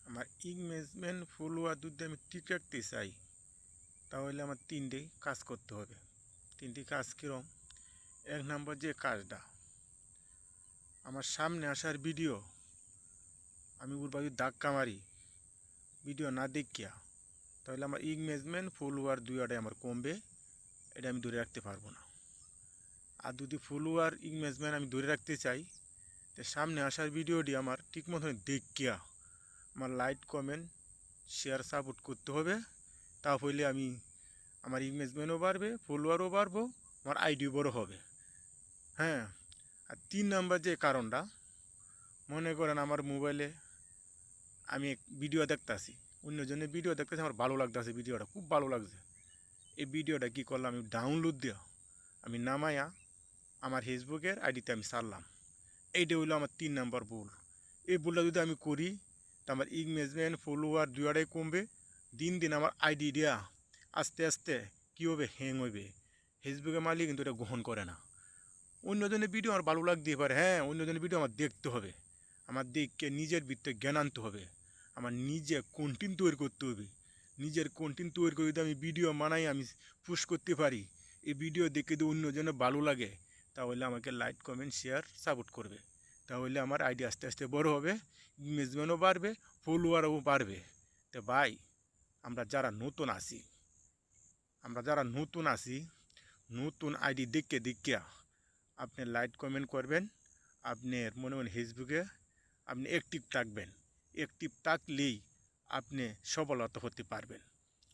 আমার engagement follower যদি আমি ঠিক রাখতে চাই তাহলে আমার তিনটে কাজ করতে হবে। তিনটি কাজ কীরকম? এক নম্বর যে কাজটা, আমার সামনে আসার ভিডিও আমি ওর বাড়ি ধাক্কা মারি, ভিডিও না দেখিয়া, তাহলে আমার ইংগেজমেন্ট ফলোয়ার দুইটাই আমার কমবে, এটা আমি ধরে রাখতে পারবো না। আর যদি ফলোয়ার ইংগেজমেন্ট আমি ধরে রাখতে চাই, তো সামনে আসার ভিডিওটি আমার ঠিক মতন দেখিয়া আমার লাইক কমেন্ট শেয়ার সাপোর্ট করতে হবে, তাহলে আমি আমার ইংগেজমেন্টও বাড়বে, ফলোয়ারও বাড়বো, আমার আইডিও বড় হবে। হ্যাঁ, আর 3 নাম্বার যে কারণটা, মনে করেন আমার মোবাইলে আমি এক ভিডিও দেখতেছি, অন্যজনের ভিডিও দেখতেছি, আমার ভালো লাগতেছে, ভিডিওটা খুব ভালো লাগছে। এই ভিডিওটা কী করলাম, আমি ডাউনলোড দেওয়া আমি নামায়া আমার ফেসবুকের আইডিতে আমি ছাড়লাম। এইটা হইলো আমার 3 নাম্বার ভুল। এই ভুলটা যদি আমি করি তো আমার ইংগেজমেন্ট ফলোয়ার দুইটাই কমবে। দিন দিন আমার আইডি দেওয়া আস্তে আস্তে কী হবে, হ্যাং হইবে। ফেসবুকের মালিক কিন্তু এটা গ্রহণ করে না। অন্যজনের ভিডিও আমার ভালো লাগতে পারে, হ্যাঁ, অন্যজনের ভিডিও আমার দেখতে হবে, আমার দেখকে নিজের ভিতরে জ্ঞান আনতে হবে, আমার নিজে কন্টেন্ট তৈরি করতে হবে। নিজের কন্টেন্ট তৈরি করে যদি আমি ভিডিও বানাই, আমি পোস্ট করতে পারি, এই ভিডিও দেখে যদি অন্যজনের ভালো লাগে, তাহলে আমাকে লাইক কমেন্ট শেয়ার সাপোর্ট করবে, তাহলে আমার আইডি আস্তে আস্তে বড় হবে, ইমেজমেন্টও বাড়বে, ফলোয়ারও বাড়বে। তো ভাই, আমরা যারা নতুন আছি নতুন আইডি দেখিয়া আপনি লাইক কমেন্ট করবেন, আপনার মনে মনে ফেসবুকে আপনি অ্যাক্টিভ থাকবেন। অ্যাক্টিভ থাকলেই আপনি সফলতা হতে পারবেন।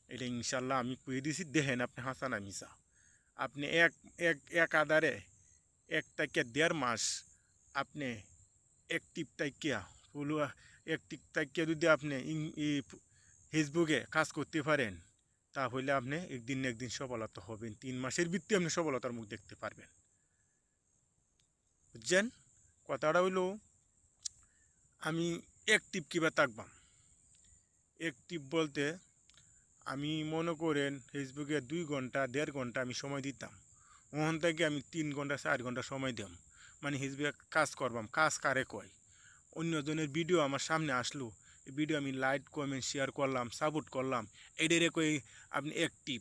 এটা ইনশাল্লাহ আমি কয়ে দিয়েছি, দেখেন আপনি হাসা না মিশা। আপনি এক আধারে 1 থেকে 1.5 মাস আপনি অ্যাক্টিভ থাকিয়া অ্যাক্টিভ থাকিয়া যদি আপনি ফেসবুকে কাজ করতে পারেন, তাহলে আপনি একদিন না একদিন সফলতা হবেন। 3 মাসের ভিত্তি আপনি সফলতার মুখ দেখতে পারবেন। বুঝছেন কথাটা? হইল আমি অ্যাক্টিভ কীভাবে থাকবাম। অ্যাক্টিভ বলতে আমি মনে করেন ফেসবুকে 2 ঘন্টা 1.5 ঘন্টা আমি সময় দিতাম, ওখান থেকে আমি 3 ঘন্টা 4 ঘন্টা সময় দিলাম, মানে ফেসবুকে কাজ করবাম। কাজ কারে কয়? অন্যজনের ভিডিও আমার সামনে আসলো, এই ভিডিও আমি লাইক কমেন্ট শেয়ার করলাম, সাপোর্ট করলাম, এটারে কই আপনি অ্যাক্টিভ।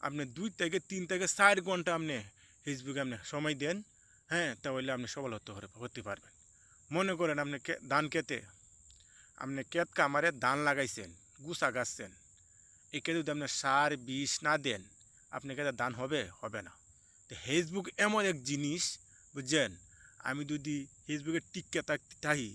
আপনি 2 থেকে 3 থেকে 4 ঘন্টা আপনি ফেসবুকে আপনি সময় দেন, হ্যাঁ, তাহলে আপনি সফল হতে পারবেন। মনে করেন আপনি ধান খেতে, আপনি ক্ষেত কামারে ধান লাগাইছেন, গুছা গাছছেন, একে যদি আপনি সার বিষ না দেন, আপনি খেতে ধান হবে না। তো ফেসবুক এমন এক জিনিস, বুঝছেন, আমি যদি ফেসবুকে টিকে থাকি,